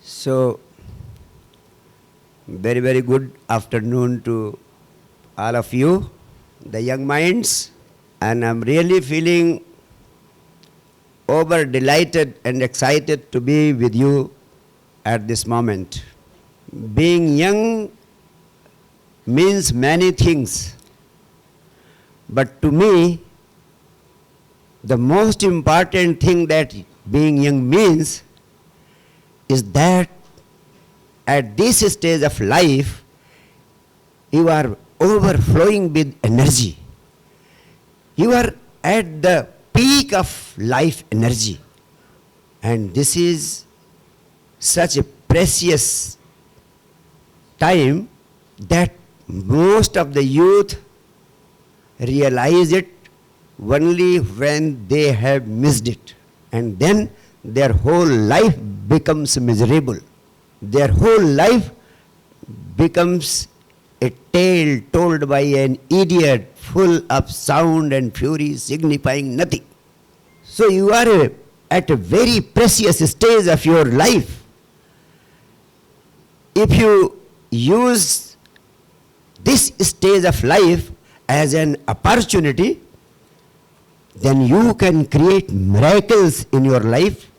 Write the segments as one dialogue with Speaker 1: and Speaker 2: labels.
Speaker 1: So, very, very good afternoon to all of you, the young minds, and I'm really feeling over delighted and excited to be with you at this moment. Being young means many things, but to me, the most important thing that being young means is that at this stage of life, you are overflowing with energy. You are at the peak of life energy. And this is such a precious time that most of the youth realize it only when they have missed it. And then their whole life becomes miserable. Their whole life becomes a tale told by an idiot full of sound and fury signifying nothing. So you are at a very precious stage of your life. If you use this stage of life as an opportunity, then you can create miracles in your life.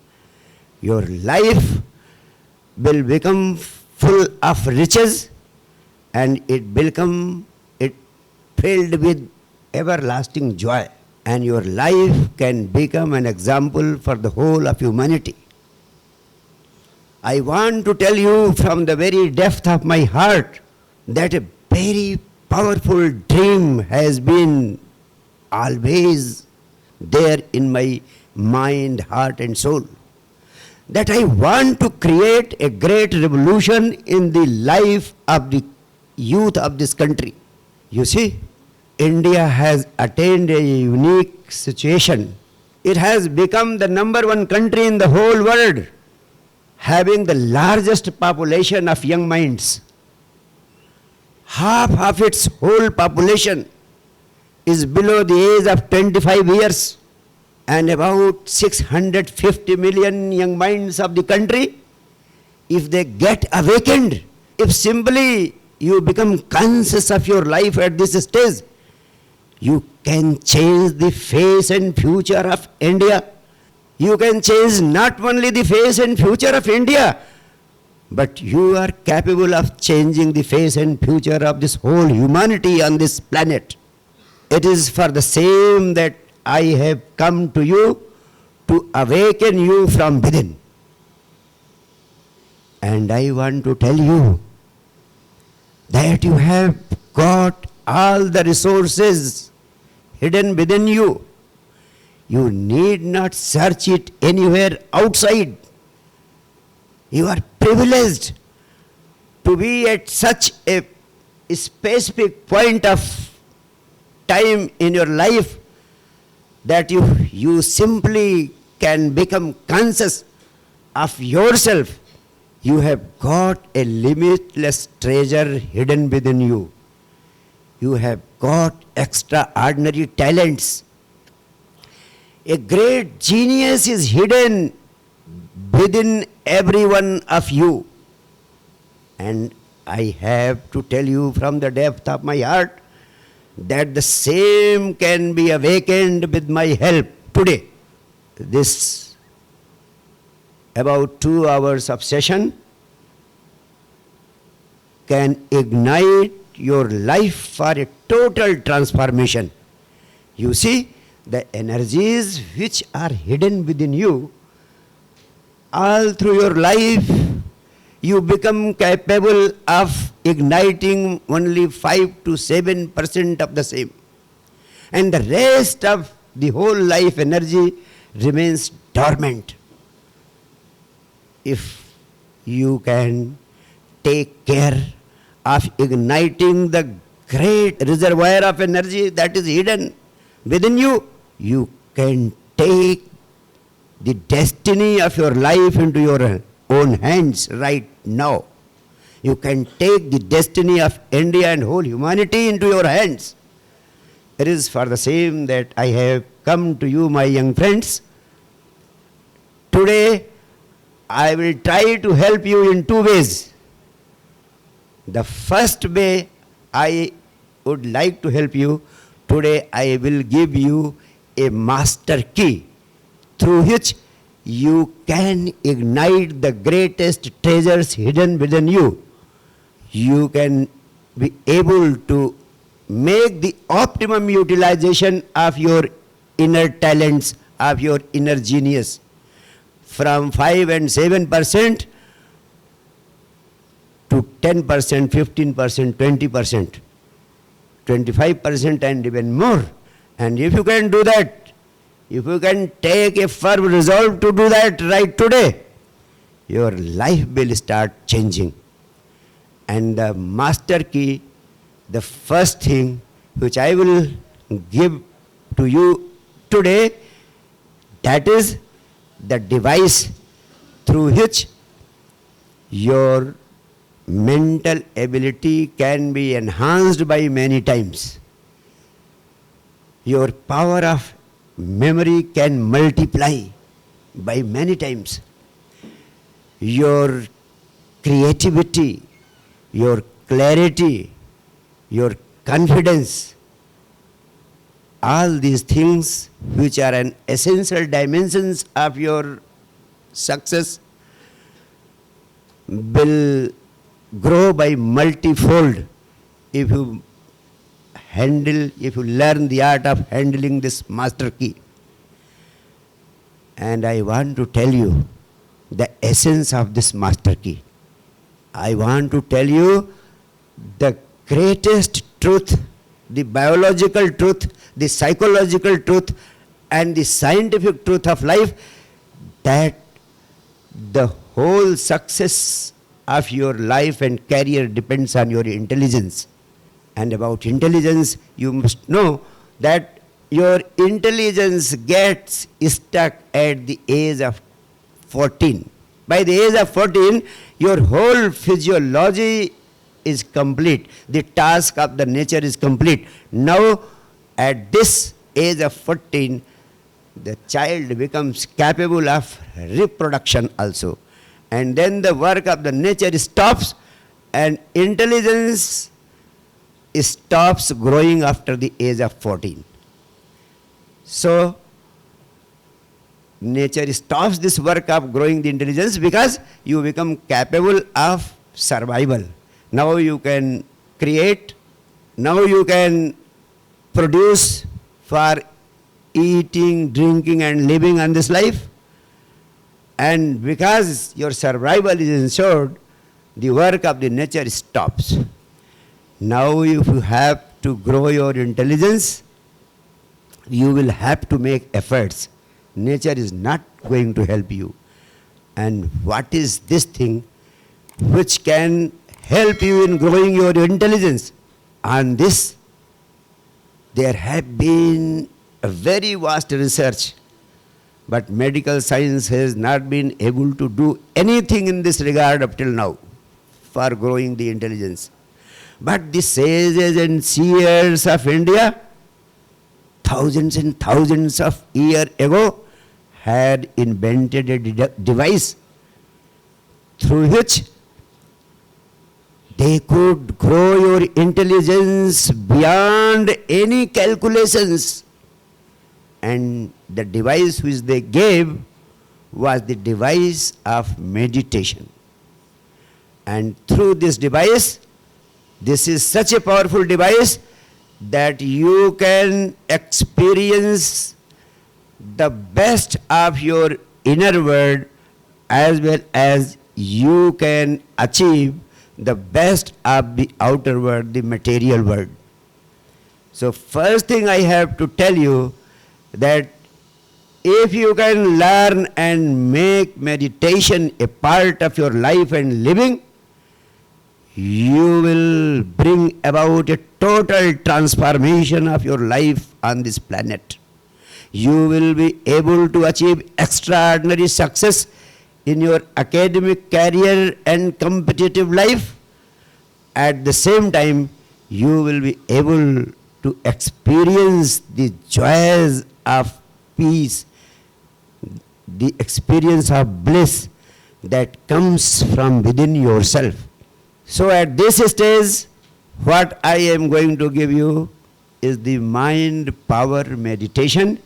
Speaker 1: Your life will become full of riches and it filled with everlasting joy. And your life can become an example for the whole of humanity. I want to tell you from the very depth of my heart that a very powerful dream has been always there in my mind, heart and soul. That I want to create a great revolution in the life of the youth of this country. You see, India has attained a unique situation. It has become the #1 country in the whole world, having the largest population of young minds. Half of its whole population is below the age of 25 years. And about 650 million young minds of the country, if they get awakened, if simply you become conscious of your life at this stage, you can change the face and future of India. You can change not only the face and future of India, but you are capable of changing the face and future of this whole humanity on this planet. It is for the same that I have come to you to awaken you from within. And I want to tell you that you have got all the resources hidden within you. You need not search it anywhere outside. You are privileged to be at such a specific point of time in your life that you simply can become conscious of yourself. You have got a limitless treasure hidden within you. You have got extraordinary talents. A great genius is hidden within every one of you. And I have to tell you from the depth of my heart that the same can be awakened with my help today. This about 2 hours of session can ignite your life for a total transformation. You see, the energies which are hidden within you, all through your life, you become capable of igniting only 5 to 7% of the same. And the rest of the whole life energy remains dormant. If you can take care of igniting the great reservoir of energy that is hidden within you, you can take the destiny of your life into your own hands right now. You can take the destiny of India and whole humanity into your hands. It is for the same that I have come to you, my young friends. Today, I will try to help you in two ways. The first way I would like to help you, today I will give you a master key through which you can ignite the greatest treasures hidden within you. You can be able to make the optimum utilization of your inner talents, of your inner genius, from 5 and 7% to 10%, 15%, 20%, 25% and even more. And if you can do that, if you can take a firm resolve to do that right today, your life will start changing. And the master key, the first thing which I will give to you today, that is the device through which your mental ability can be enhanced by many times. Your power of memory can multiply by many times. Your creativity, your clarity, your confidence, all these things which are an essential dimensions of your success will grow by multifold if you learn the art of handling this master key. And I want to tell you the essence of this master key. I want to tell you the greatest truth, the biological truth, the psychological truth, and the scientific truth of life, that the whole success of your life and career depends on your intelligence. And about intelligence, you must know that your intelligence gets stuck at the age of 14. By the age of 14, your whole physiology is complete. The task of the nature is complete. Now, at this age of 14, the child becomes capable of reproduction also. And then the work of the nature stops, and intelligence stops growing after the age of 14. So, nature stops this work of growing the intelligence because you become capable of survival. Now you can create, now you can produce for eating, drinking and living on this life. And because your survival is ensured, the work of the nature stops. Now if you have to grow your intelligence, you will have to make efforts. Nature is not going to help you. And what is this thing which can help you in growing your intelligence? On this, there have been a very vast research, but medical science has not been able to do anything in this regard up till now for growing the intelligence. But the sages and seers of India, thousands and thousands of years ago, had invented a device through which they could grow your intelligence beyond any calculations. And the device which they gave was the device of meditation. And through this device, this is such a powerful device that you can experience the best of your inner world as well as you can achieve the best of the outer world, the material world. So first thing I have to tell you that if you can learn and make meditation a part of your life and living, you will bring about a total transformation of your life on this planet. You will be able to achieve extraordinary success in your academic career and competitive life. At the same time, you will be able to experience the joys of peace, the experience of bliss, that comes from within yourself. So at this stage, what I am going to give you is the mind power meditation,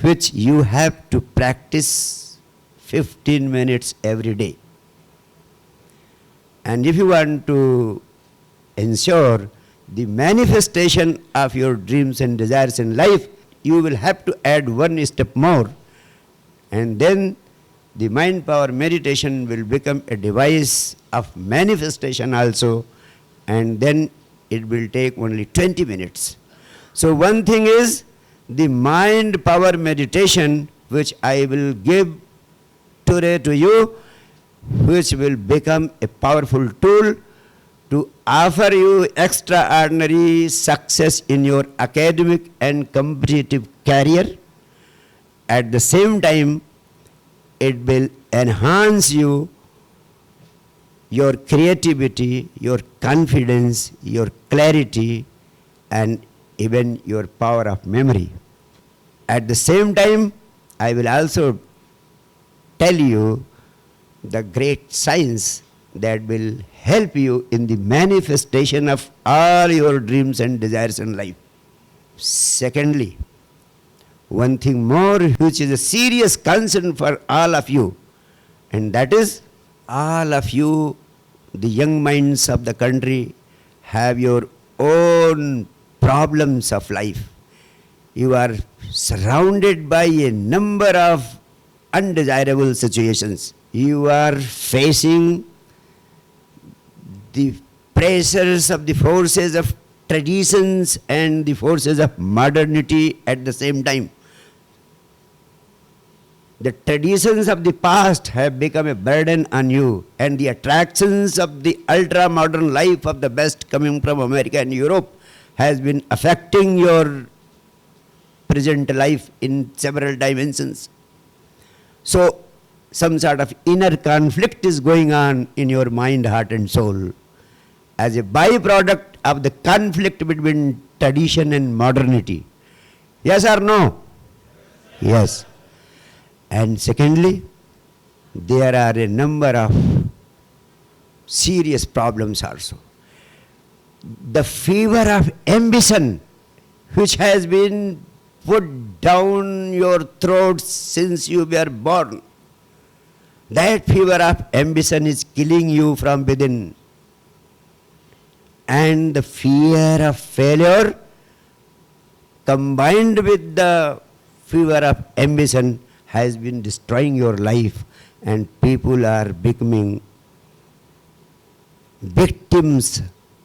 Speaker 1: which you have to practice 15 minutes every day. And if you want to ensure the manifestation of your dreams and desires in life, you will have to add one step more, and then the mind power meditation will become a device of manifestation also, and then it will take only 20 minutes. So one thing is the mind power meditation, which I will give today to you, which will become a powerful tool to offer you extraordinary success in your academic and competitive career. At the same time, it will enhance you, your creativity, your confidence, your clarity, and even your power of memory. At the same time, I will also tell you the great science that will help you in the manifestation of all your dreams and desires in life. Secondly, one thing more which is a serious concern for all of you, and that is all of you, the young minds of the country, have your own problems of life. You are surrounded by a number of undesirable situations. You are facing the pressures of the forces of traditions and the forces of modernity at the same time. The traditions of the past have become a burden on you, and the attractions of the ultra-modern life of the best coming from America and Europe has been affecting your present life in several dimensions. So, some sort of inner conflict is going on in your mind, heart and soul as a byproduct of the conflict between tradition and modernity. Yes or no? Yes. And secondly, there are a number of serious problems also. The fever of ambition, which has been put down your throat since you were born, that fever of ambition is killing you from within. And the fear of failure, combined with the fever of ambition, has been destroying your life, and people are becoming victims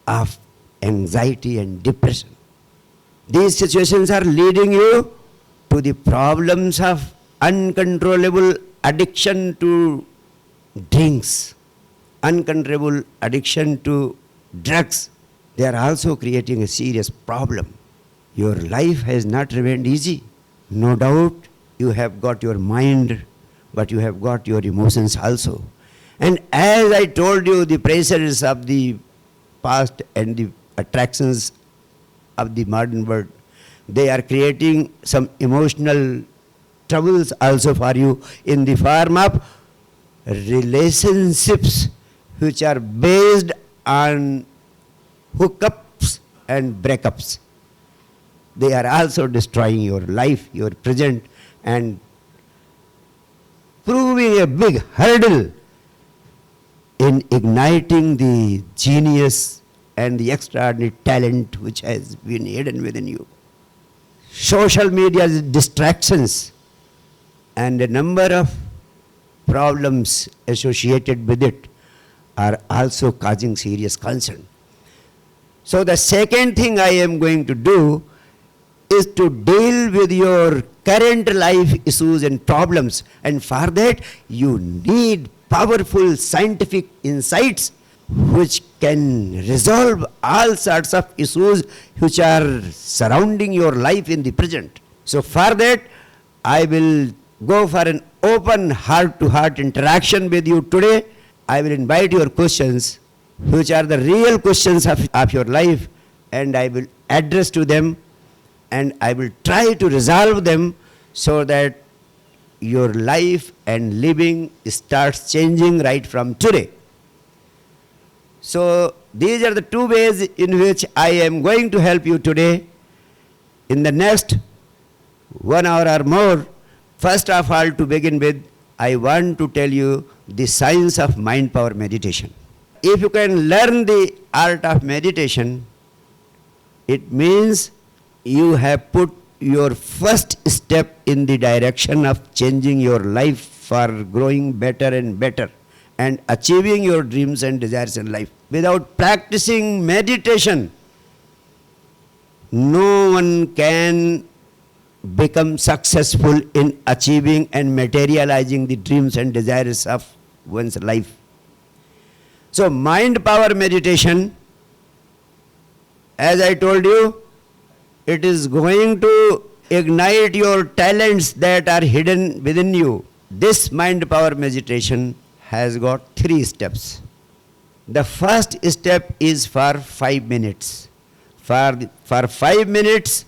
Speaker 1: of anxiety and depression. These situations are leading you to the problems of uncontrollable addiction to drinks, uncontrollable addiction to drugs. They are also creating a serious problem. Your life has not remained easy. No doubt you have got your mind, but you have got your emotions also. And as I told you, the pressures of the past and the attractions of the modern world, they are creating some emotional troubles also for you in the form of relationships which are based on hookups and breakups. They are also destroying your life, your present, and proving a big hurdle in igniting the genius and the extraordinary talent which has been hidden within you. Social media's distractions and a number of problems associated with it are also causing serious concern. So the second thing I am going to do is to deal with your current life issues and problems, and for that you need powerful scientific insights which can resolve all sorts of issues which are surrounding your life in the present. So for that I will go for an open heart-to-heart interaction with you today. I will invite your questions, which are the real questions of your life, and I will address to them, and I will try to resolve them so that your life and living starts changing right from today. So these are the two ways in which I am going to help you today in the next 1 hour or more. First of all, to begin with, I want to tell you the science of mind power meditation. If you can learn the art of meditation, it means you have put your first step in the direction of changing your life for growing better and better and achieving your dreams and desires in life. Without practicing meditation, no one can become successful in achieving and materializing the dreams and desires of one's life. So mind power meditation, as I told you, it is going to ignite your talents that are hidden within you. This mind power meditation has got 3 steps. The first step is for 5 minutes. For 5 minutes,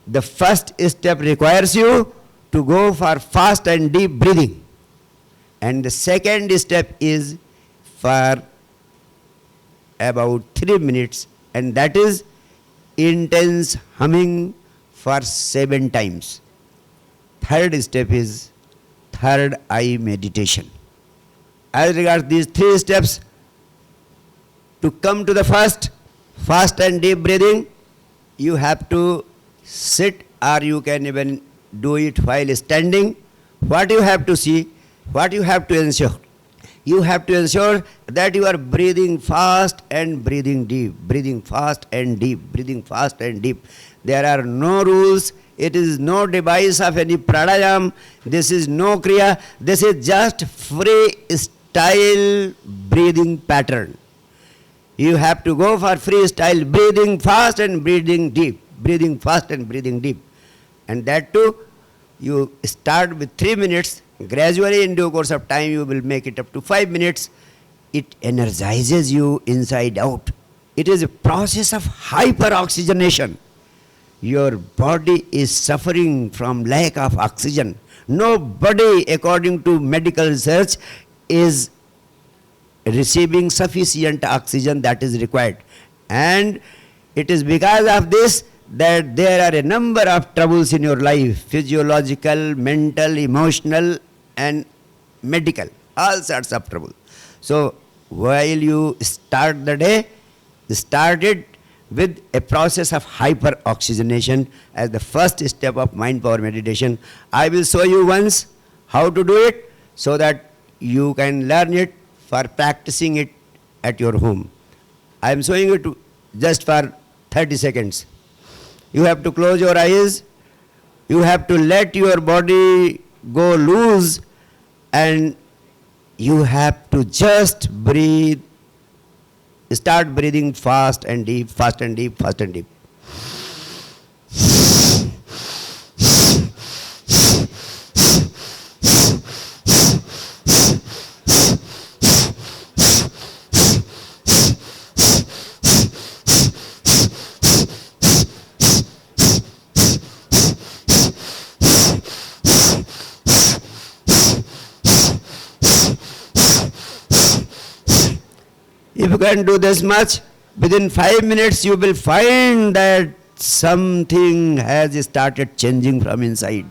Speaker 1: the first step requires you to go for fast and deep breathing. And the second step is for about 3 minutes, and that is intense humming for 7 times. Third step is third eye meditation. As regards these 3 steps, to come to the first, fast and deep breathing, you have to sit, or you can even do it while standing. What you have to see, what you have to ensure, you have to ensure that you are breathing fast and breathing deep, breathing fast and deep, breathing fast and deep. There are no rules. It is no device of any pranayam. This is no kriya. This is just freestyle breathing pattern. You have to go for freestyle breathing fast and breathing deep, breathing fast and breathing deep. And that too, you start with 3 minutes. Gradually, in due course of time, you will make it up to 5 minutes. It energizes you inside out. It is a process of hyperoxygenation. Your body is suffering from lack of oxygen. Nobody, according to medical research, is receiving sufficient oxygen that is required. And it is because of this that there are a number of troubles in your life, physiological, mental, emotional, and medical, all sorts of trouble. So while you start the day, start it with a process of hyperoxygenation as the first step of mind power meditation. I will show you once how to do it so that you can learn it for practicing it at your home. I am showing it just for 30 seconds. You have to close your eyes. You have to let your body go loose, and you have to just breathe. Start breathing fast and deep, fast and deep, fast and deep. If you can do this much, within 5 minutes you will find that something has started changing from inside.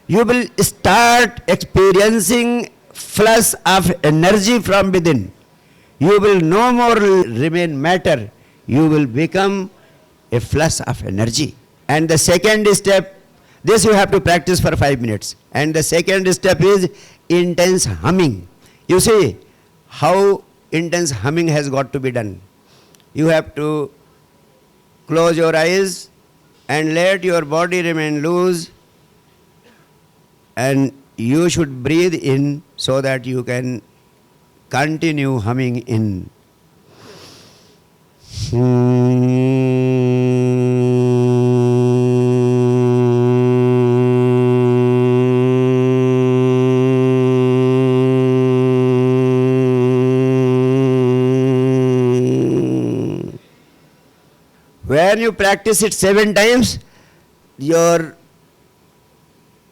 Speaker 1: You will start experiencing flush of energy from within. You will no more remain matter. You will become a flush of energy. And the second step, this you have to practice for 5 minutes. And the second step is intense humming. You see how intense humming has got to be done. You have to close your eyes and let your body remain loose, and you should breathe in so that you can continue humming in. When you practice it 7 times, your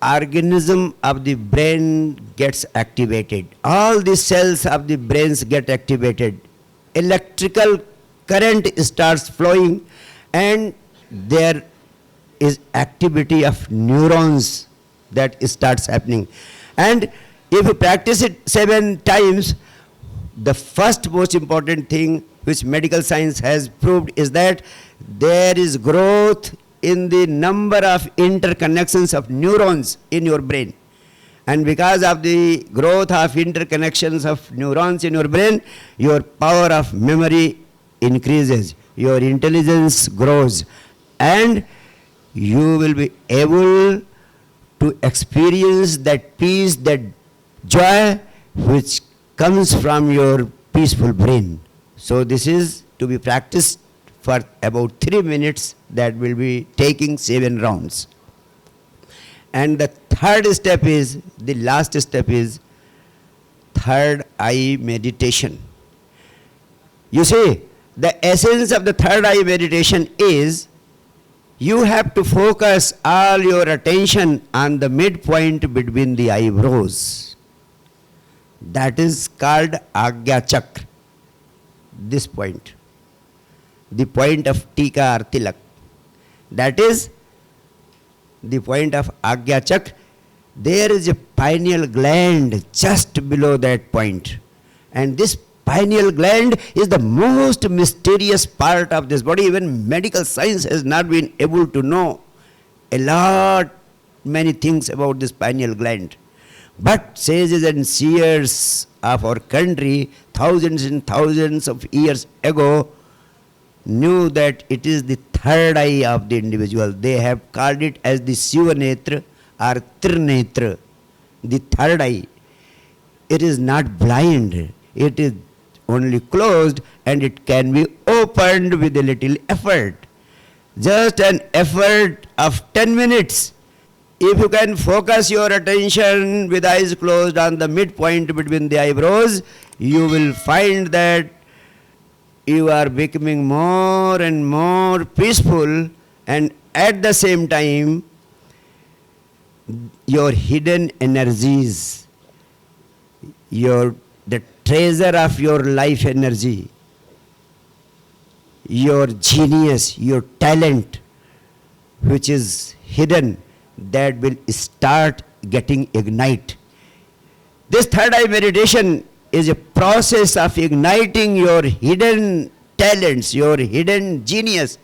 Speaker 1: organism of the brain gets activated. All the cells of the brains get activated. Electrical current starts flowing, and there is activity of neurons that starts happening. And if you practice it 7 times, the first most important thing which medical science has proved is that there is growth in the number of interconnections of neurons in your brain. And because of the growth of interconnections of neurons in your brain, your power of memory increases, your intelligence grows, and you will be able to experience that peace, that joy which comes from your peaceful brain. So this is to be practiced for about 3 minutes. That will be taking 7 rounds. And the third step is, the last step is third eye meditation. You see, the essence of the third eye meditation is you have to focus all your attention on the midpoint between the eyebrows. That is called Agya Chakra, this point, the point of Tika or Tilak. That is the point of Agya Chakra. There is a pineal gland just below that point. And this pineal gland is the most mysterious part of this body. Even medical science has not been able to know many things about this pineal gland. But sages and seers of our country, thousands and thousands of years ago, knew that it is the third eye of the individual. They have called it as the Sivanetra or Trinetra, the third eye. It is not blind. It is only closed, and it can be opened with a little effort. Just an effort of 10 minutes. If you can focus your attention with eyes closed on the midpoint between the eyebrows, you will find that you are becoming more and more peaceful, and at the same time, your hidden energies, the treasure of your life energy, your genius, your talent, which is hidden, that will start getting ignite. This third eye meditation is a process of igniting your hidden talents, your hidden genius.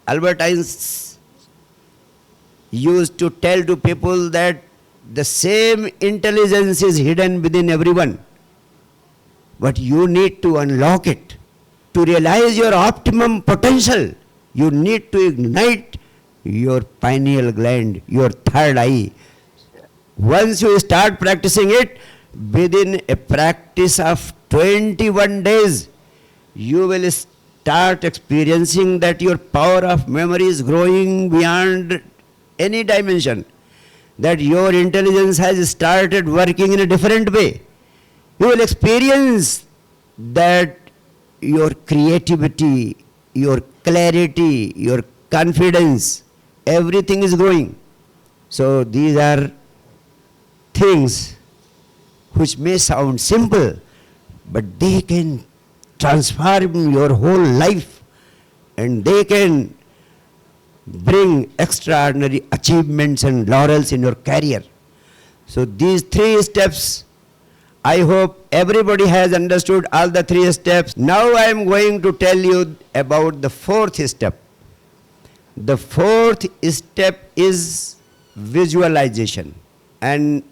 Speaker 1: Albert Einstein used to tell to people that the same intelligence is hidden within everyone, but you need to unlock it. To realize your optimum potential, you need to ignite your pineal gland, your third eye. Once you start practicing it, within a practice of 21 days, you will start experiencing that your power of memory is growing beyond any dimension, that your intelligence has started working in a different way. You will experience that your creativity, your clarity, your confidence, everything is growing. So these are things which may sound simple, but they can transform your whole life, and they can bring extraordinary achievements and laurels in your career. So these 3 steps, I hope everybody has understood all the 3 steps. Now I am going to tell you about the 4th step. The 4th step is visualization. And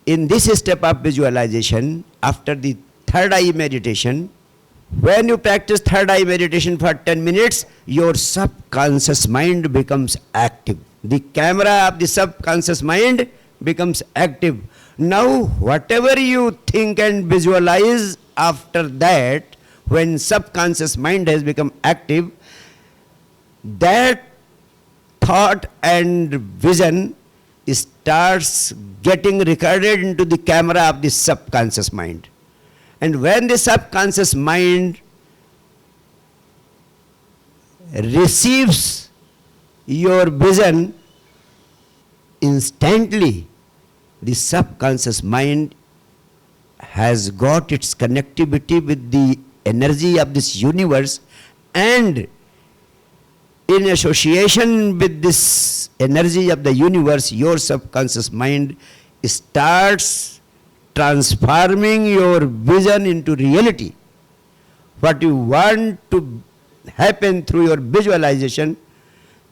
Speaker 1: in this step of visualization, after the third eye meditation, when you practice third eye meditation for 10 minutes, your subconscious mind becomes active. The camera of the subconscious mind becomes active. Now, whatever you think and visualize after that, when subconscious mind has become active, that thought and vision starts getting recorded into the camera of the subconscious mind. And when the subconscious mind receives your vision, instantly the subconscious mind has got its connectivity with the energy of this universe, and in association with this energy of the universe, your subconscious mind starts transforming your vision into reality. What you want to happen through your visualization,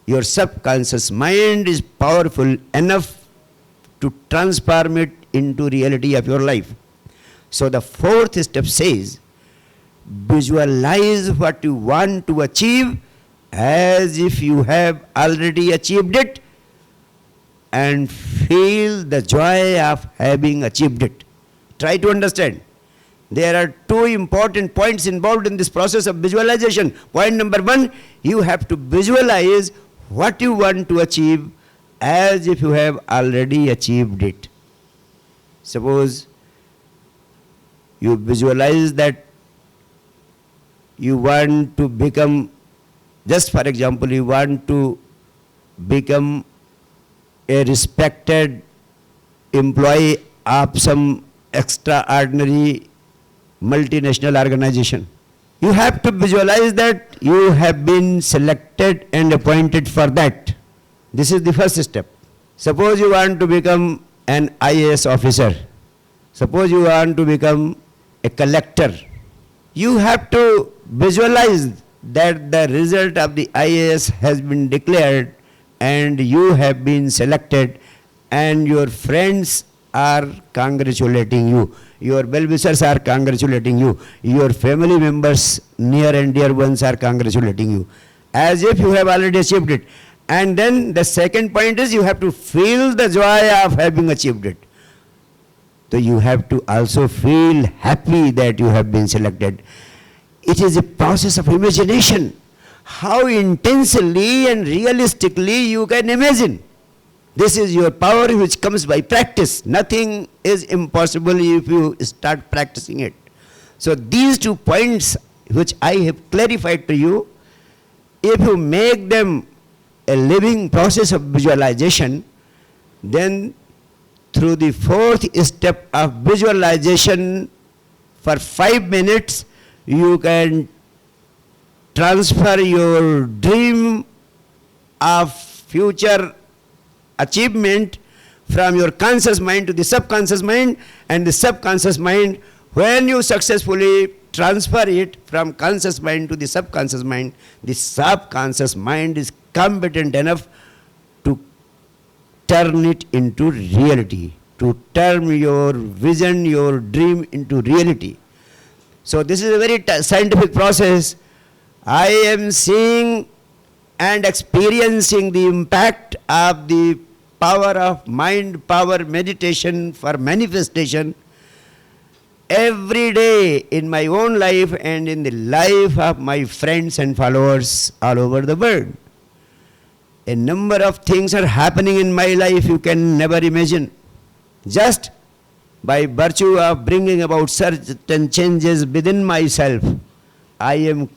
Speaker 1: your subconscious mind is powerful enough to transform it into reality of your life. So the fourth step says, visualize what you want to achieve as if you have already achieved it, and feel the joy of having achieved it. Try to understand. There are two important points involved in this process of visualization. Point number one, you have to visualize what you want to achieve as if you have already achieved it. Suppose you visualize that you want to become, just for example, you want to become a respected employee of some extraordinary multinational organization. You have to visualize that you have been selected and appointed for that. This is the first step. Suppose you want to become an IAS officer. Suppose you want to become a collector. You have to visualize that the result of the IAS has been declared and you have been selected, and your friends are congratulating you. Your well-wishers are congratulating you. Your family members, near and dear ones, are congratulating you, as if you have already achieved it. And then the second point is you have to feel the joy of having achieved it. So you have to also feel happy that you have been selected. It is a process of imagination. How intensely and realistically you can imagine. This is your power which comes by practice. Nothing is impossible if you start practicing it. So these 2 points which I have clarified to you, if you make them a living process of visualization, then through the fourth step of visualization for 5 minutes, you can transfer your dream of future achievement from your conscious mind to the subconscious mind, and the subconscious mind, when you successfully transfer it from conscious mind to the subconscious mind is competent enough to turn it into reality, to turn your vision, your dream into reality. So this is a very scientific process. I am seeing and experiencing the impact of the power of mind power meditation for manifestation every day in my own life and in the life of my friends and followers all over the world. A number of things are happening in my life you can never imagine. Just by virtue of bringing about certain changes within myself, I am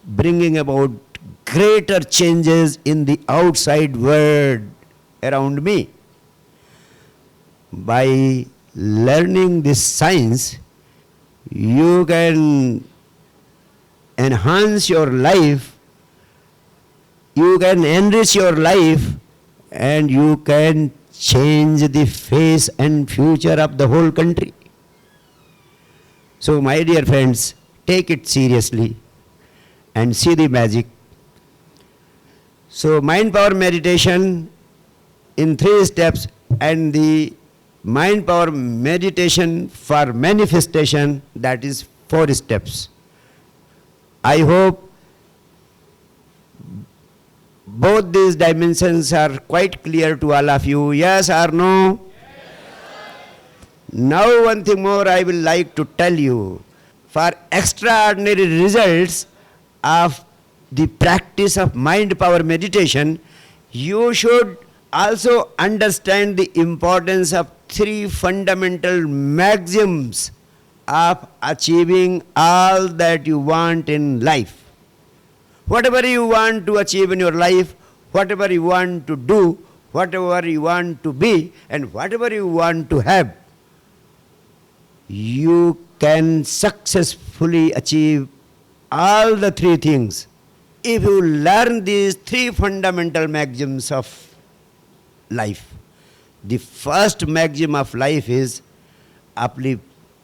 Speaker 1: bringing about greater changes in the outside world around me. By learning this science, you can enhance your life, you can enrich your life, and you can change the face and future of the whole country. So my dear friends, take it seriously and see the magic. So mind power meditation in 3 steps, and the mind power meditation for manifestation, that is 4 steps. I hope both these dimensions are quite clear to all of you. Yes or no? Yes. Now one thing more I will like to tell you. For extraordinary results of the practice of mind power meditation, you should also understand the importance of 3 fundamental maxims of achieving all that you want in life. Whatever you want to achieve in your life, whatever you want to do, whatever you want to be, and whatever you want to have, you can successfully achieve all the three things if you learn these three fundamental maxims of life. The first maxim of life is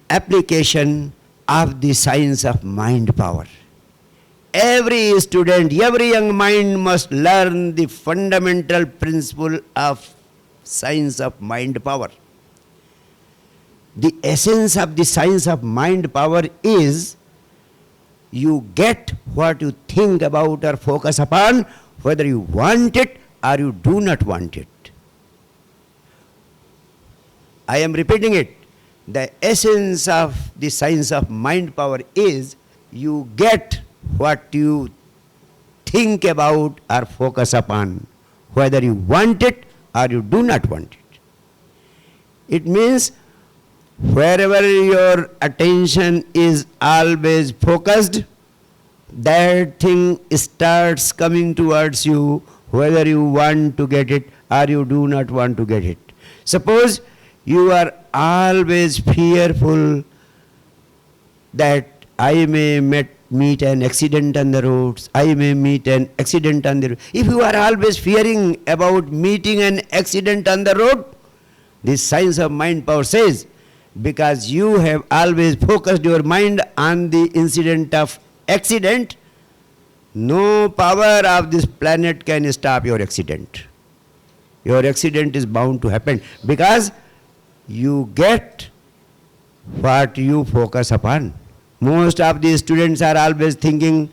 Speaker 1: application of the science of mind power. Every student, every young mind must learn the fundamental principle of science of mind power. The essence of the science of mind power is you get what you think about or focus upon, whether you want it or you do not want it. I am repeating it. The essence of the science of mind power is you get what you think about or focus upon, whether you want it or you do not want it. It means wherever your attention is always focused, that thing starts coming towards you, whether you want to get it or you do not want to get it. Suppose you are always fearful that I may meet an accident on the roads, I may meet an accident on the road. If you are always fearing about meeting an accident on the road, this science of mind power says, because you have always focused your mind on the incident of accident, no power of this planet can stop your accident. Your accident is bound to happen because you get what you focus upon. Most of the students are always thinking,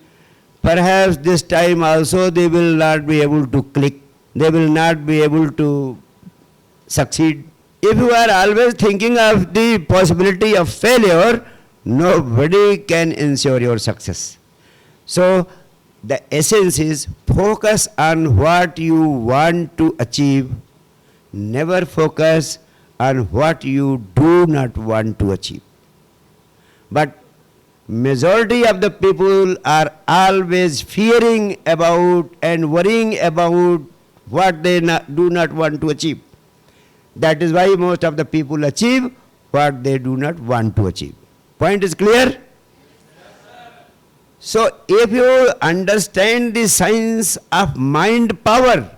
Speaker 1: perhaps this time also they will not be able to click, they will not be able to succeed. If you are always thinking of the possibility of failure, nobody can ensure your success. So the essence is focus on what you want to achieve, never focus on what you do not want to achieve. But majority of the people are always fearing about and worrying about what they do not want to achieve. That is why most of the people achieve what they do not want to achieve. Point is clear? So if you understand the science of mind power,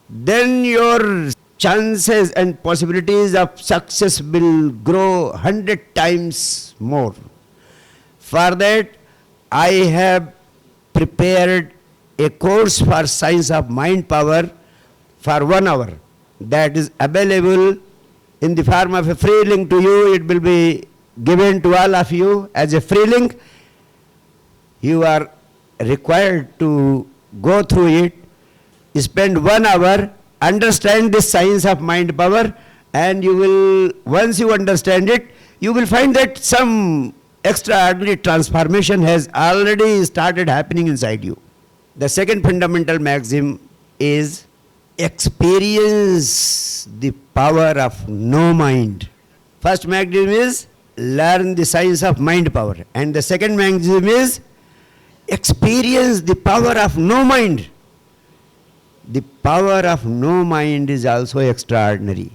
Speaker 1: then your chances and possibilities of success will grow 100 times more. For that, I have prepared a course for science of mind power for 1 hour. That is available in the form of a free link to you. It will be given to all of you as a free link. You are required to go through it, spend 1 hour, understand the science of mind power, and you will, once you understand it, you will find that some extraordinary transformation has already started happening inside you. The second fundamental maxim is experience the power of no mind. First maxim is learn the science of mind power, and the second maxim is experience the power of no mind. The power of no mind is also extraordinary.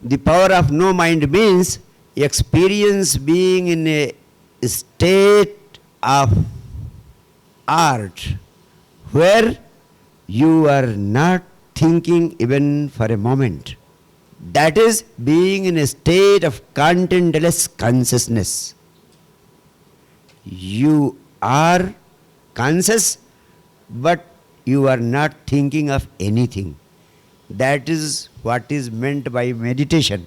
Speaker 1: The power of no mind means experience being in a state of art where you are not thinking even for a moment. That is being in a state of contentless consciousness. You are conscious, but you are not thinking of anything. That is what is meant by meditation.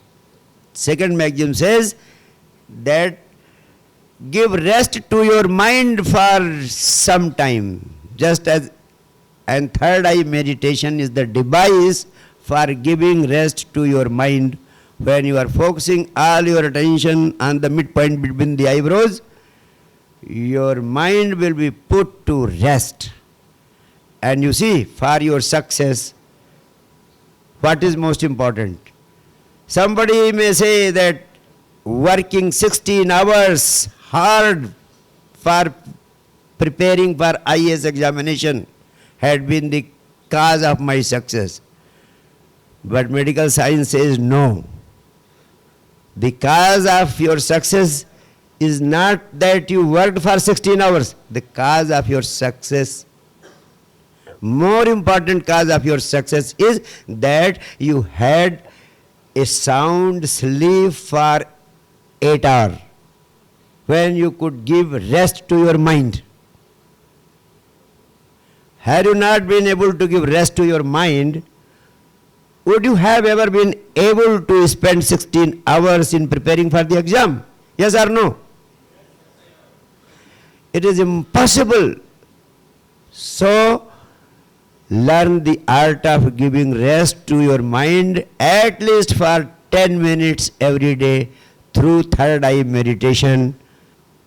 Speaker 1: Second maxim says that give rest to your mind for some time. Just as, and third eye meditation is the device for giving rest to your mind. When you are focusing all your attention on the midpoint between the eyebrows, your mind will be put to rest. And you see, for your success, what is most important? Somebody may say that working 16 hours hard for preparing for IAS examination had been the cause of my success. But medical science says no. The cause of your success is not that you worked for 16 hours. The cause of your success, more important cause of your success is that you had a sound sleep for 8 hours when you could give rest to your mind. Had you not been able to give rest to your mind, would you have ever been able to spend 16 hours in preparing for the exam? Yes or no? It is impossible. So, learn the art of giving rest to your mind at least for 10 minutes every day through third eye meditation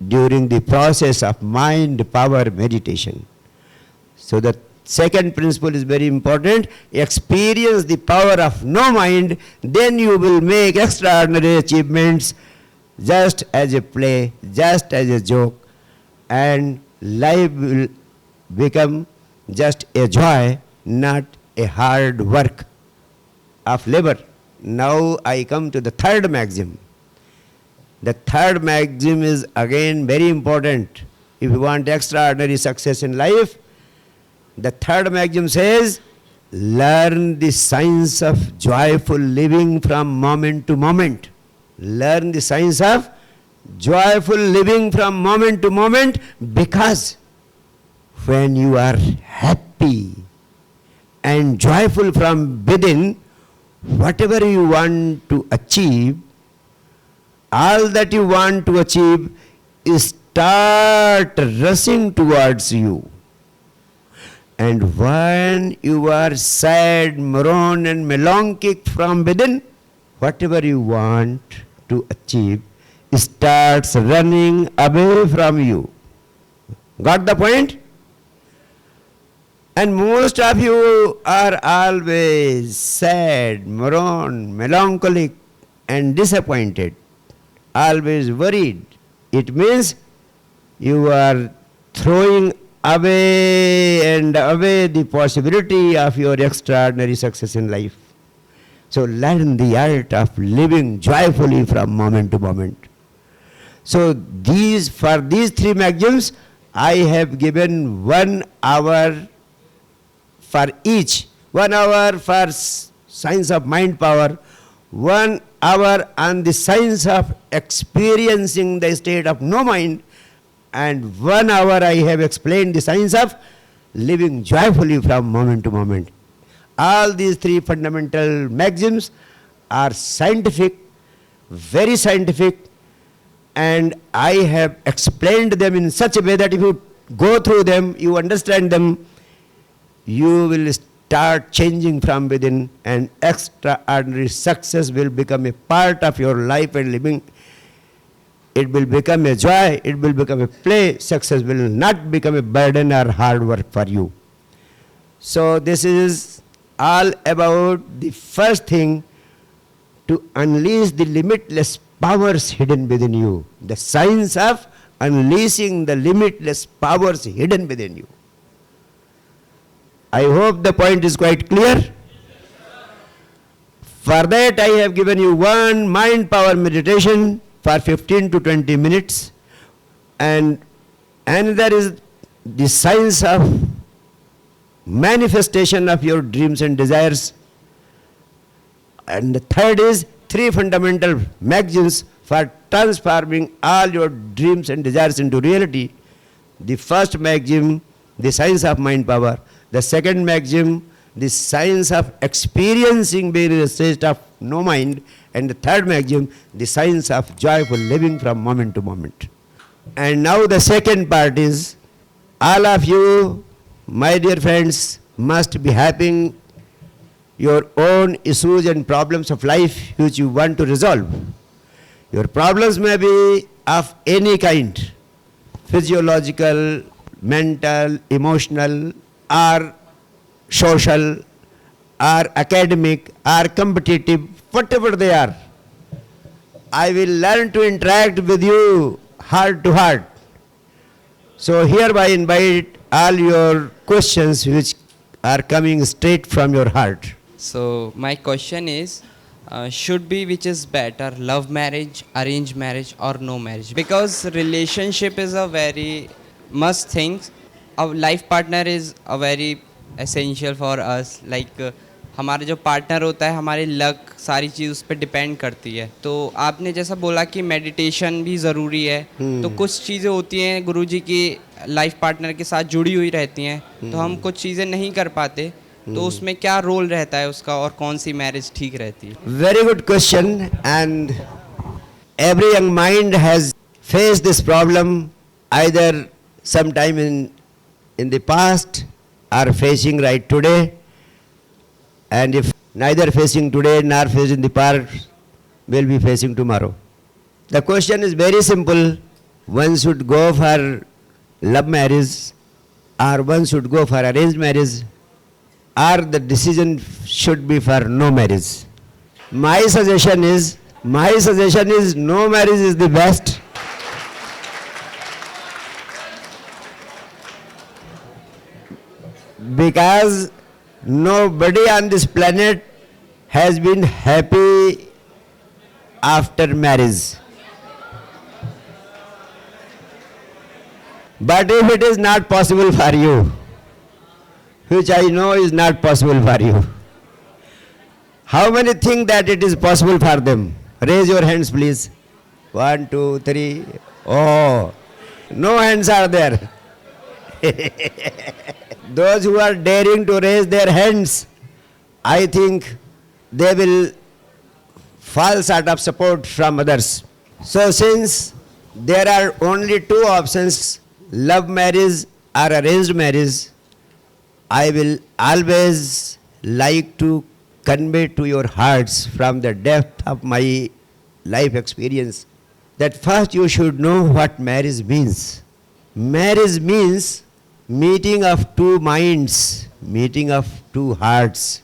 Speaker 1: during the process of mind power meditation. So the second principle is very important. Experience the power of no mind, then you will make extraordinary achievements just as a play, just as a joke, and life will become just a joy, not a hard work of labor. Now I come to the third maxim. The third maxim is again very important. If you want extraordinary success in life, the third maxim says, learn the science of joyful living from moment to moment. Learn the science of joyful living from moment to moment, because when you are happy and joyful from within, whatever you want to achieve, all that you want to achieve start rushing towards you. And when you are sad, morose and melancholic from within, whatever you want to achieve starts running away from you. Got the point? And most of you are always sad, morose, melancholic and disappointed, always worried. It means you are throwing away and away the possibility of your extraordinary success in life. So learn the art of living joyfully from moment to moment. So for these three maxims, I have given 1 hour for each. 1 hour for science of mind power, 1 hour on the science of experiencing the state of no mind, and 1 hour I have explained the science of living joyfully from moment to moment. All these three fundamental maxims are scientific, very scientific, and I have explained them in such a way that if you go through them, you understand them, you will start changing from within, and extraordinary success will become a part of your life and living. It will become a joy, it will become a play. Success will not become a burden or hard work for you. So this is all about the first thing, to unleash the limitless powers hidden within you. The science of unleashing the limitless powers hidden within you. I hope the point is quite clear. For that I have given you one mind power meditation for 15 to 20 minutes, and another is the science of manifestation of your dreams and desires, and the third is three fundamental maxims for transforming all your dreams and desires into reality. The first maxim, the science of mind power. The second maxim, the science of experiencing being in a state of no mind. And the third maxim, the science of joyful living from moment to moment. And now the second part is, all of you, my dear friends, must be having your own issues and problems of life which you want to resolve. Your problems may be of any kind, physiological, mental, emotional, or social, or academic, or competitive, whatever they are. I will learn to interact with you heart to heart. So hereby invite all your questions which are coming straight from your heart.
Speaker 2: So my question is, should be which is better, love marriage, arranged marriage, or no marriage? Because relationship is a very must thing. Our life partner is a very essential for us. Like हमारा जो partner होता है, हमारी luck सारी चीज़ उस पर depend करती है. तो आपने जैसा बोला कि मेडिटेशन भी ज़रूरी है, तो कुछ चीज़ें होती हैं गुरुजी की लाइफ पार्टनर के साथ जुड़ी हुई रहती हैं, तो हम कुछ चीज़ें नहीं कर पाते, तो उसमें क्या रोल रहता है उसका और कौन सी मैरिज ठीक रहती है?
Speaker 1: Very good question, and every young mind has faced this problem either sometime in the past or facing right today, and if neither facing today nor facing the past, will be facing tomorrow. The question is very simple. One should go for love marriage or one should go for arranged marriage, or the decision should be for no marriage. My suggestion is no marriage is the best. Because nobody on this planet has been happy after marriage. But if it is not possible for you, which I know is not possible for you, how many think that it is possible for them? Raise your hands, please. 1, 2, 3. Oh, no hands are there. Those who are daring to raise their hands, I think they will fall short of support from others. So since there are only two options, love marriage or arranged marriage, I will always like to convey to your hearts from the depth of my life experience that first you should know what marriage means. Marriage means meeting of two minds, meeting of two hearts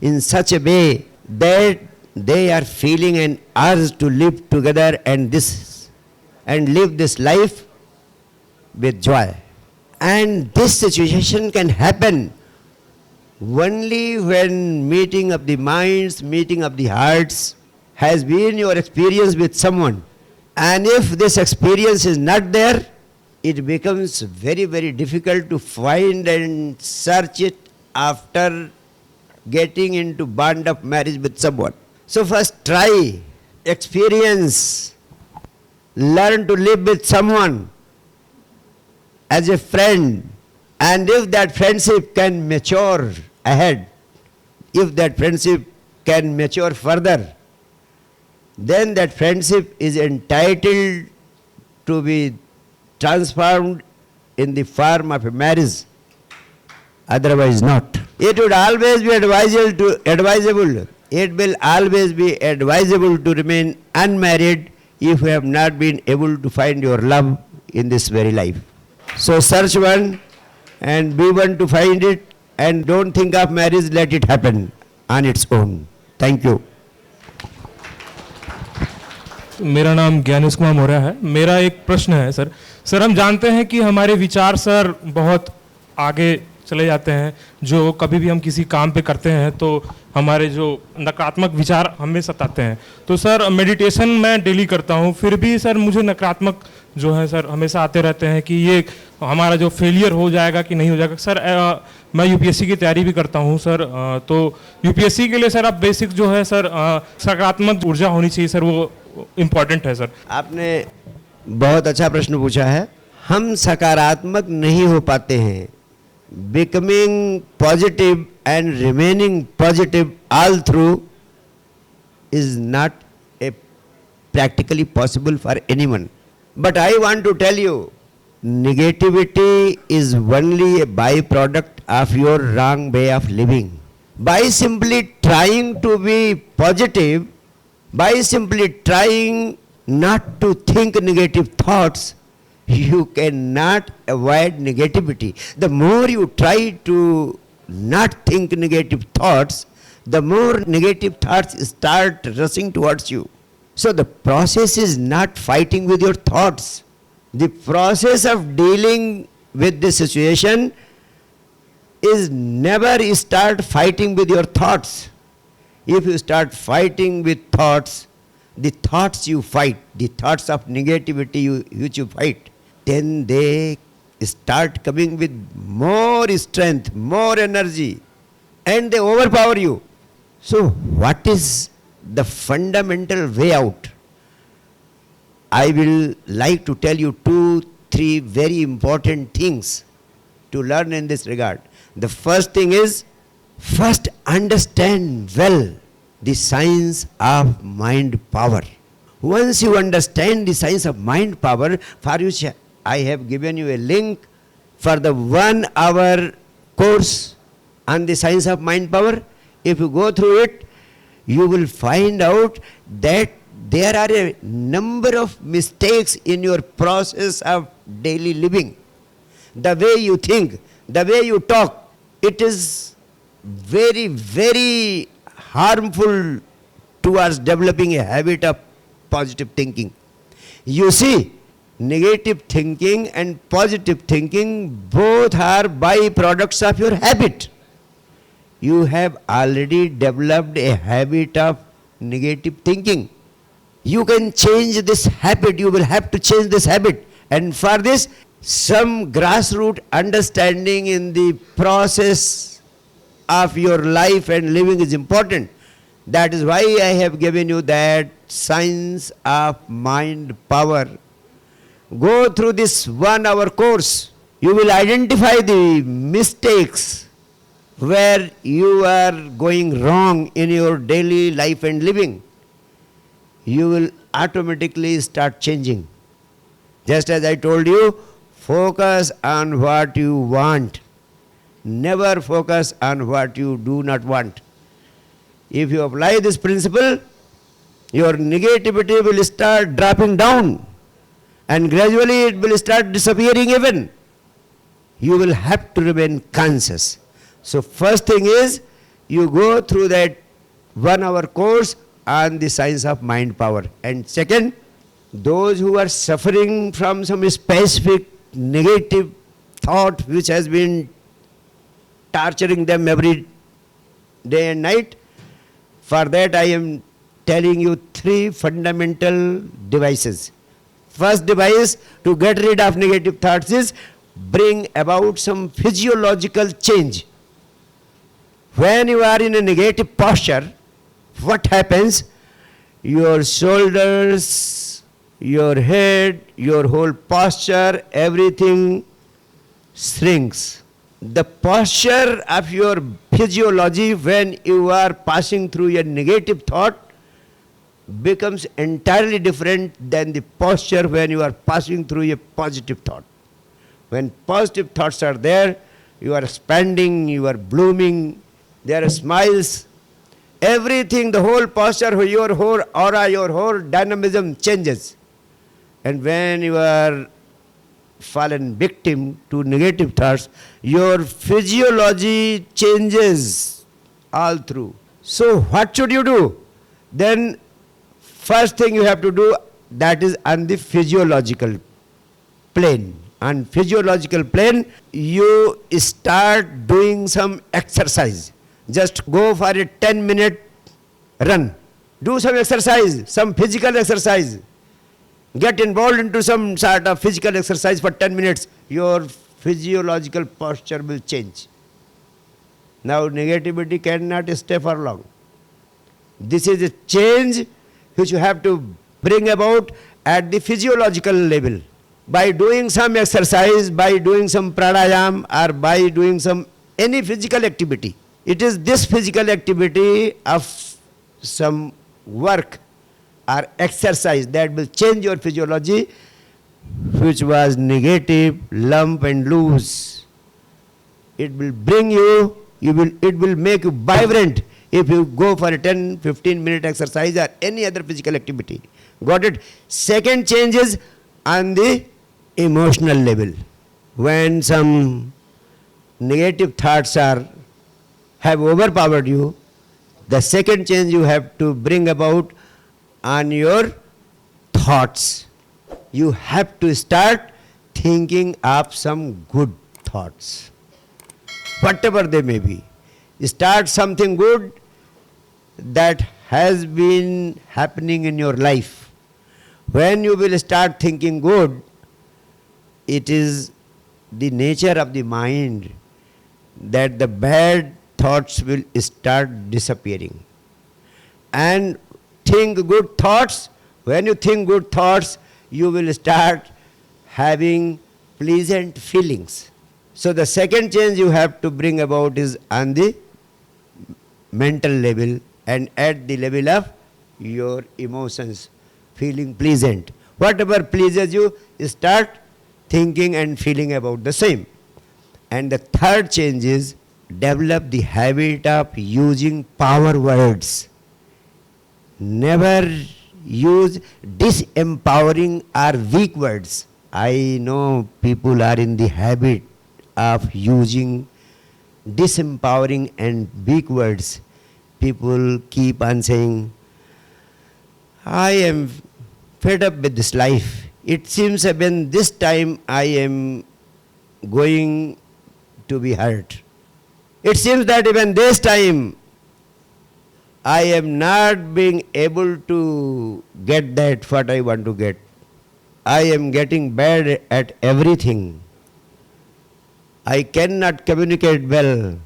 Speaker 1: in such a way that they are feeling an urge to live together and live this life with joy. And this situation can happen only when meeting of the minds, meeting of the hearts has been your experience with someone. And if this experience is not there, it becomes very, very difficult to find and search it after getting into bond of marriage with someone. So first try, experience, learn to live with someone as a friend, and if that friendship can mature ahead, if that friendship can mature further, then that friendship is entitled to be transformed in the form of a marriage, otherwise not. It would always be advisable to remain unmarried if you have not been able to find your love in this very life. So search one and be one to find it, and don't think of marriage, let it happen on its own. Thank you.
Speaker 3: मेरा नाम ज्ञानेश कुमार मौर्य है. मेरा एक प्रश्न है sir. Sir हम जानते हैं कि हमारे विचार सर बहुत आगे चले जाते हैं. जो कभी भी हम किसी काम पे करते हैं तो हमारे जो नकारात्मक विचार हमें सताते हैं. तो सर मेडिटेशन मैं डेली करता हूँ, फिर भी सर मुझे नकारात्मक जो है सर हमेशा आते रहते हैं कि ये हमारा जो फेलियर हो जाएगा कि नहीं हो जाएगा. सर मैं यूपीएससी की तैयारी भी करता हूँ सर. तो यूपीएससी के लिए सर अब बेसिक जो है सर सकारात्मक ऊर्जा होनी चाहिए सर, वो इम्पॉर्टेंट है सर.
Speaker 1: आपने बहुत अच्छा प्रश्न पूछा है. हम सकारात्मक नहीं हो पाते हैं. Becoming positive and remaining positive all through is not a practically possible for anyone. But I want to tell you, negativity is only a byproduct of your wrong way of living. By simply trying to be positive, by simply trying not to think negative thoughts, you cannot avoid negativity. The more you try to not think negative thoughts, the more negative thoughts start rushing towards you. So the process is not fighting with your thoughts. The process of dealing with the situation is never start fighting with your thoughts. If you start fighting with thoughts, the thoughts you fight, the thoughts of negativity which you fight, then they start coming with more strength, more energy, and they overpower you. So, what is the fundamental way out? I will like to tell you 2-3 very important things to learn in this regard. The first thing is, first understand well the science of mind power. Once you understand the science of mind power, for which I have given you a link for the 1 hour course on the science of mind power. If you go through it, you will find out that there are a number of mistakes in your process of daily living. The way you think, the way you talk, it is very, very harmful towards developing a habit of positive thinking. You see, negative thinking and positive thinking both are byproducts of your habit. You have already developed a habit of negative thinking. You can change this habit, you will have to change this habit. And for this, some grassroots understanding in the process of your life and living is important. That is why I have given you that science of mind power. Go through this 1 hour course. You will identify the mistakes where you are going wrong in your daily life and living. You will automatically start changing. Just as I told you, focus on what you want. Never focus on what you do not want. If you apply this principle, your negativity will start dropping down and gradually it will start disappearing even. You will have to remain conscious. So first thing is, you go through that 1 hour course on the science of mind power. And second, those who are suffering from some specific negative thought which has been torturing them every day and night, for that I am telling you 3 fundamental devices. First device to get rid of negative thoughts is bring about some physiological change. When you are in a negative posture, what happens? Your shoulders, your head, your whole posture, everything shrinks. The posture of your physiology when you are passing through a negative thought becomes entirely different than the posture when you are passing through a positive thought. When positive thoughts are there, you are expanding, you are blooming, there are smiles, everything, the whole posture, your whole aura, your whole dynamism changes. And when you are fallen victim to negative thoughts, your physiology changes all through. So what should you do? Then first thing you have to do, that is on the physiological plane. On physiological plane, you start doing some exercise. Just go for a 10-minute run. Do some exercise, some physical exercise. Get involved into some sort of physical exercise for 10 minutes. Your physiological posture will change. Now negativity cannot stay for long. This is a change which you have to bring about at the physiological level. By doing some exercise, by doing some pranayam, or by doing some any physical activity. It is this physical activity of some work or exercise that will change your physiology, which was negative, lump and loose. It will bring you, it will make you vibrant if you go for a 10-15 minute exercise or any other physical activity. Got it? Second change is on the emotional level. When some negative thoughts have overpowered you, the second change you have to bring about on your thoughts. You have to start thinking of some good thoughts. whatever they may be. Start something good that has been happening in your life. When you will start thinking good, it is the nature of the mind that the bad thoughts will start disappearing. And think good thoughts. When you think good thoughts, you will start having pleasant feelings. So the second change you have to bring about is on the mental level and at the level of your emotions, feeling pleasant. Whatever pleases you, start thinking and feeling about the same. And the third change is develop the habit of using power words. Never use disempowering or weak words. I know people are in the habit of using disempowering and weak words. People keep on saying, I am fed up with this life. It seems when this time I am going to be hurt. It seems that even this time I am not being able to get that what I want to get. I am getting bad at everything. I cannot communicate well.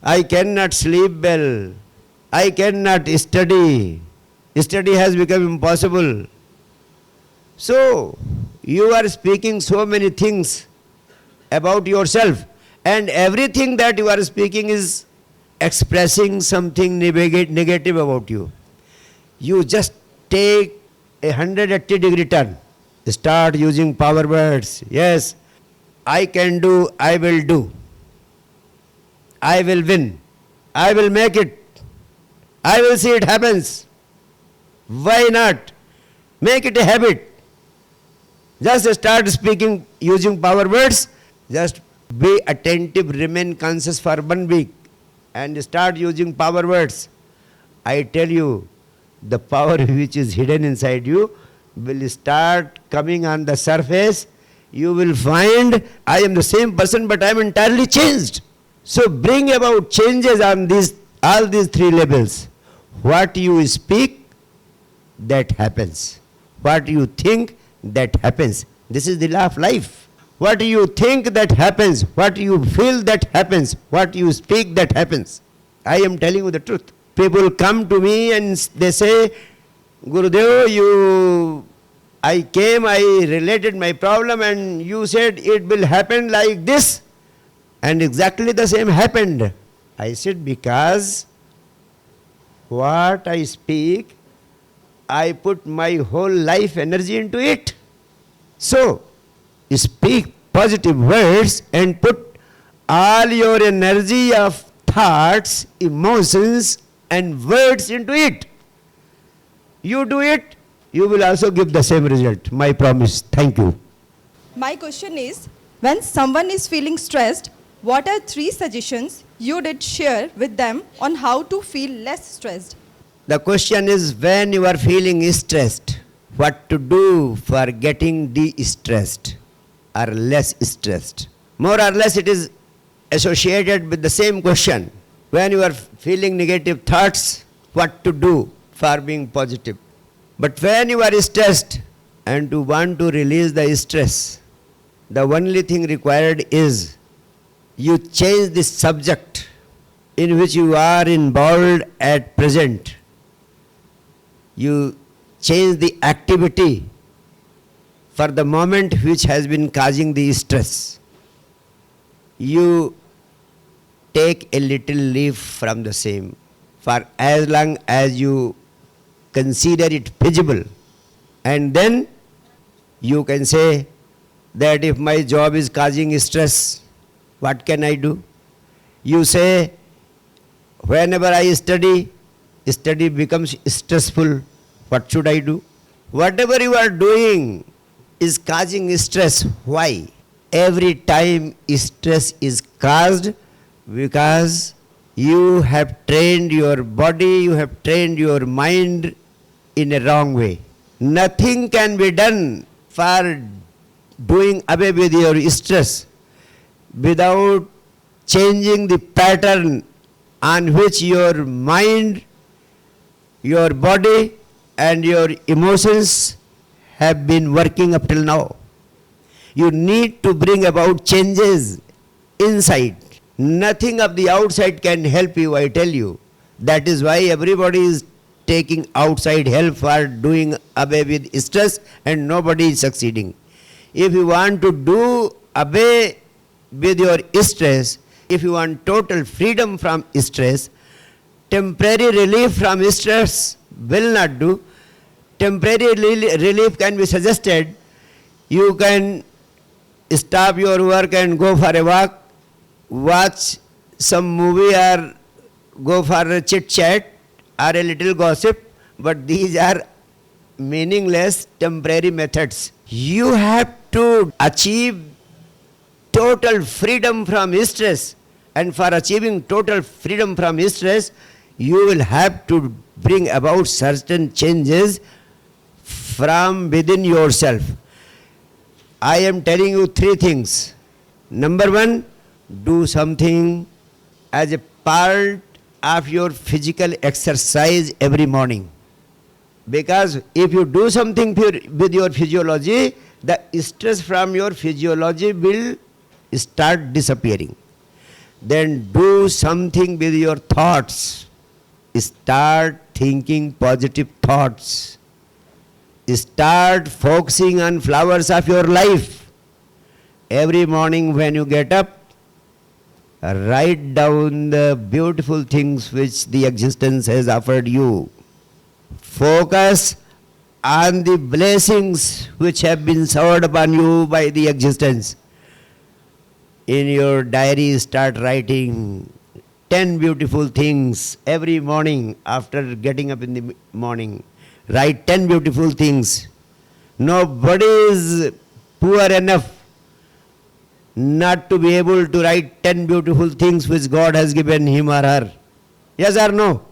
Speaker 1: I cannot sleep well. I cannot study. Study has become impossible. So, you are speaking so many things about yourself, and everything that you are speaking is expressing something negative about you. You just take a 180-degree turn. Start using power words. Yes, I can do, I will do. I will win. I will make it. I will see it happens. Why not? Make it a habit. Just start speaking using power words. Just be attentive, remain conscious for 1 week and start using power words. I tell you, the power which is hidden inside you will start coming on the surface. You will find I am the same person but I am entirely changed. So bring about changes on all these 3 levels. What you speak, that happens. What you think, that happens. This is the law of life. What you think, that happens. What you feel, that happens. What you speak, that happens. I am telling you the truth. People come to me and they say, Gurudev, I came, I related my problem and you said it will happen like this. And exactly the same happened. I said, because what I speak, I put my whole life energy into it. So, speak positive words and put all your energy of thoughts, emotions and words into it. You do it, you will also give the same result. My promise. Thank you.
Speaker 4: My question is, when someone is feeling stressed, what are 3 suggestions you did share with them on how to feel less stressed?
Speaker 1: The question is, when you are feeling stressed, what to do for getting de-stressed or less stressed? More or less it is associated with the same question. When you are feeling negative thoughts, what to do for being positive? But when you are stressed and to want to release the stress, the only thing required is you change the subject in which you are involved at present. You change the activity for the moment which has been causing the stress. You take a little leaf from the same for as long as you consider it feasible. And then you can say that if my job is causing stress, what can I do? You say, whenever I study becomes stressful. What should I do? Whatever you are doing is causing stress. Why? Every time stress is caused because you have trained your body, you have trained your mind in a wrong way. Nothing can be done for doing away with your stress without changing the pattern on which your mind, your body, and your emotions have been working up till now. You need to bring about changes inside. Nothing of the outside can help you, I tell you. That is why everybody is taking outside help for doing away with stress, and nobody is succeeding. If you want to do away with your stress, if you want total freedom from stress, temporary relief from stress will not do. Temporary relief can be suggested. You can stop your work and go for a walk, watch some movie, or go for a chit chat or a little gossip, but these are meaningless temporary methods. You have to achieve total freedom from stress, and for achieving total freedom from stress, you will have to bring about certain changes from within yourself. I am telling you three things. Number one, do something as a part of your physical exercise every morning. Because if you do something with your physiology, the stress from your physiology will start disappearing. Then do something with your thoughts. Start thinking positive thoughts. Start focusing on flowers of your life. Every morning when you get up, write down the beautiful things which the existence has offered you. Focus on the blessings which have been showered upon you by the existence. In your diary, start writing 10 beautiful things every morning after getting up in the morning. Write 10 beautiful things. Nobody is poor enough not to be able to write 10 beautiful things which God has given him or her. Yes or no?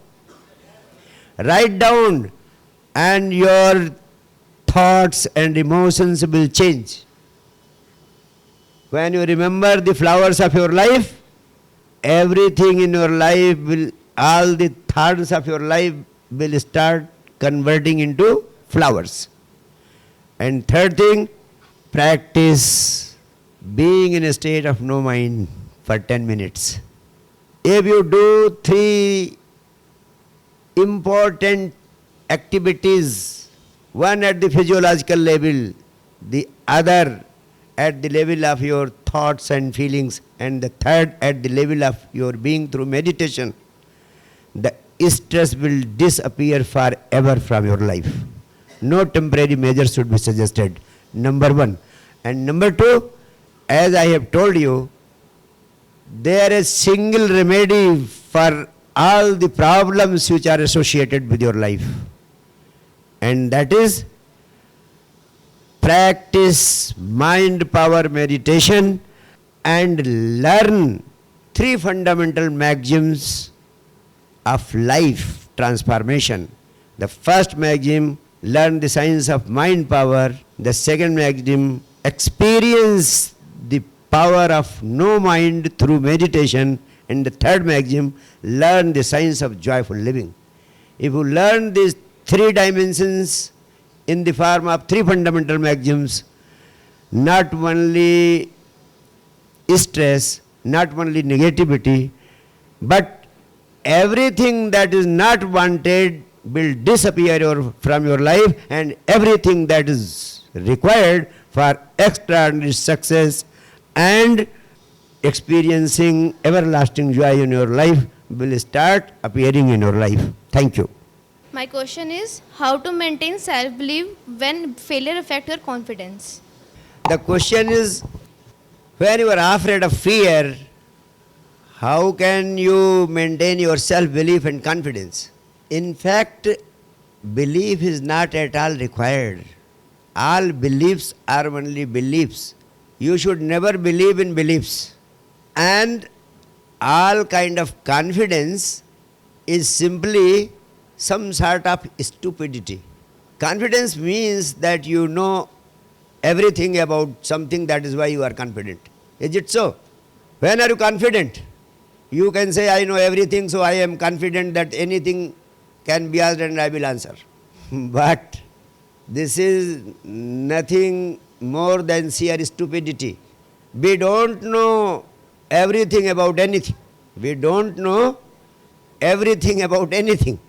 Speaker 1: Write down, and your thoughts and emotions will change. When you remember the flowers of your life, everything in your life will, all the thoughts of your life will start converting into flowers. And third thing, practice being in a state of no mind for 10 minutes. If you do three important activities, one at the physiological level, the other at the level of your thoughts and feelings, and the third at the level of your being through meditation, the stress will disappear forever from your life. No temporary measures should be suggested, number one. And number two, as I have told you, there is single remedy for all the problems which are associated with your life. And that is, practice mind power meditation and learn three fundamental maxims of life transformation. The first maxim, learn the science of mind power. The second maxim, experience the power of no mind through meditation. And the third maxim, learn the science of joyful living. If you learn these three dimensions in the form of three fundamental maxims, not only stress, not only negativity, but everything that is not wanted will disappear from your life, and everything that is required for extraordinary success and experiencing everlasting joy in your life will start appearing in your life. Thank you.
Speaker 5: My question is, how to maintain self-belief when failure affects your confidence?
Speaker 1: The question is, when you are afraid of fear, how can you maintain your self-belief and confidence? In fact, belief is not at all required. All beliefs are only beliefs. You should never believe in beliefs. And all kind of confidence is simply some sort of stupidity. Confidence means that you know everything about something, that is why you are confident. Is it so? When are you confident? You can say, I know everything, so I am confident that anything can be asked and I will answer. But this is nothing more than sheer stupidity. We don't know everything about anything. We don't know everything about anything.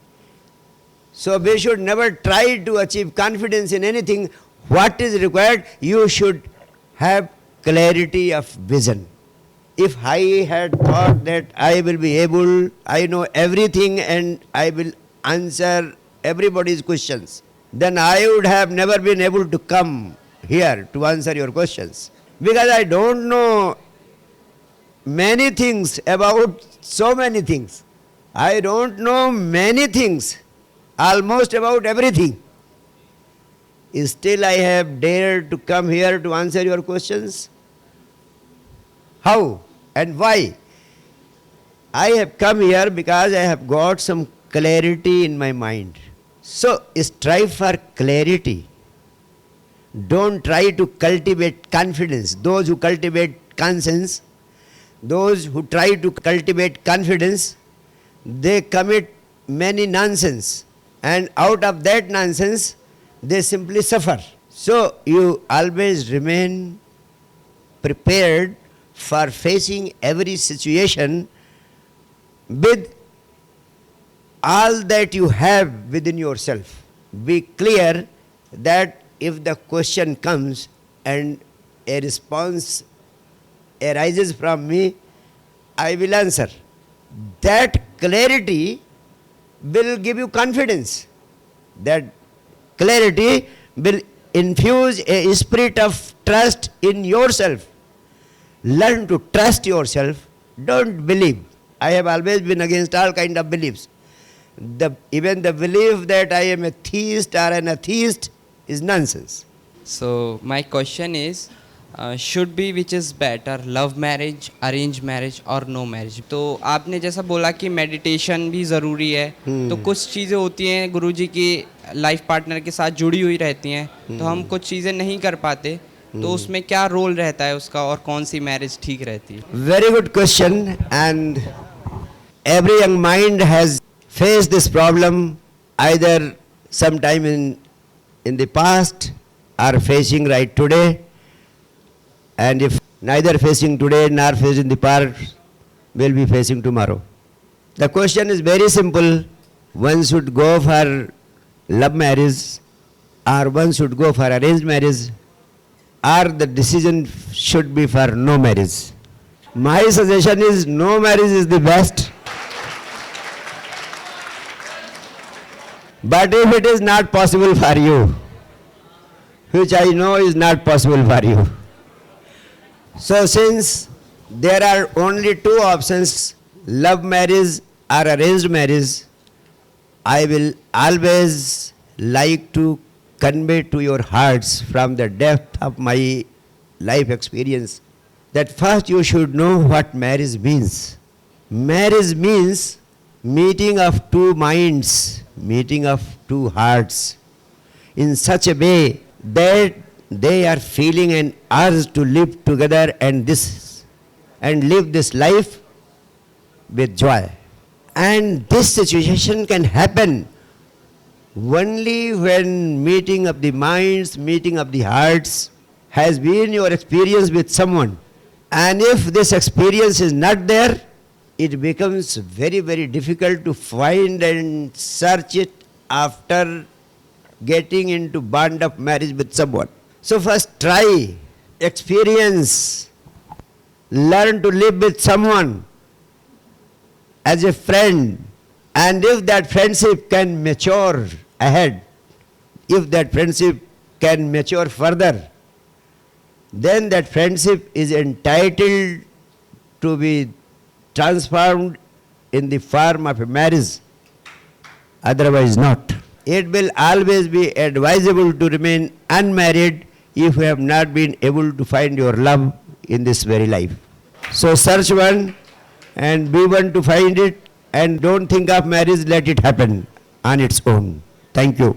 Speaker 1: So we should never try to achieve confidence in anything. What is required? You should have clarity of vision. If I had thought that I will be able, I know everything and I will answer everybody's questions, then I would have never been able to come here to answer your questions. Because I don't know many things about so many things. I don't know many things, almost about everything. Still I have dared to come here to answer your questions. How and why? I have come here because I have got some clarity in my mind. So strive for clarity. Don't try to cultivate confidence. Those who cultivate conscience, those who try to cultivate confidence, they commit many nonsense. And out of that nonsense, they simply suffer. So you always remain prepared for facing every situation with all that you have within yourself. Be clear that if the question comes and a response arises from me, I will answer. That clarity will give you confidence. That clarity will infuse a spirit of trust in yourself. Learn to trust yourself. Don't believe. I have always been against all kind of beliefs. Even the belief that I am a theist or an atheist is nonsense.
Speaker 2: So my question is, should be which is better, love marriage, arranged marriage or no marriage? तो आपने जैसा बोला कि meditation भी ज़रूरी है, तो कुछ चीज़ें होती हैं गुरुजी की लाइफ पार्टनर के साथ जुड़ी हुई रहती हैं, तो हम कुछ चीज़ें नहीं कर पाते, तो उसमें क्या रोल रहता है उसका और कौन सी मैरिज ठीक रहती है?
Speaker 1: Very good question, and every young mind has faced this problem either sometime in the past or facing right today. And if neither facing today nor facing the past, will be facing tomorrow. The question is very simple. One should go for love marriage or one should go for arranged marriage, or the decision should be for no marriage. My suggestion is no marriage is the best. But if it is not possible for you, which I know is not possible for you, so since there are only two options, love marriage or arranged marriage, I will always like to convey to your hearts from the depth of my life experience that first you should know what marriage means. Marriage means meeting of two minds, meeting of two hearts in such a way that they are feeling an urge to live together and live this life with joy. And this situation can happen only when meeting of the minds, meeting of the hearts has been your experience with someone. And if this experience is not there, it becomes very, very difficult to find and search it after getting into bond of marriage with someone. So first try, experience, learn to live with someone as a friend. And if that friendship can mature ahead, if that friendship can mature further, then that friendship is entitled to be transformed in the form of a marriage, otherwise not. It will always be advisable to remain unmarried if you have not been able to find your love in this very life. So search one and be one to find it, and don't think of marriage, let it happen on its own. Thank you.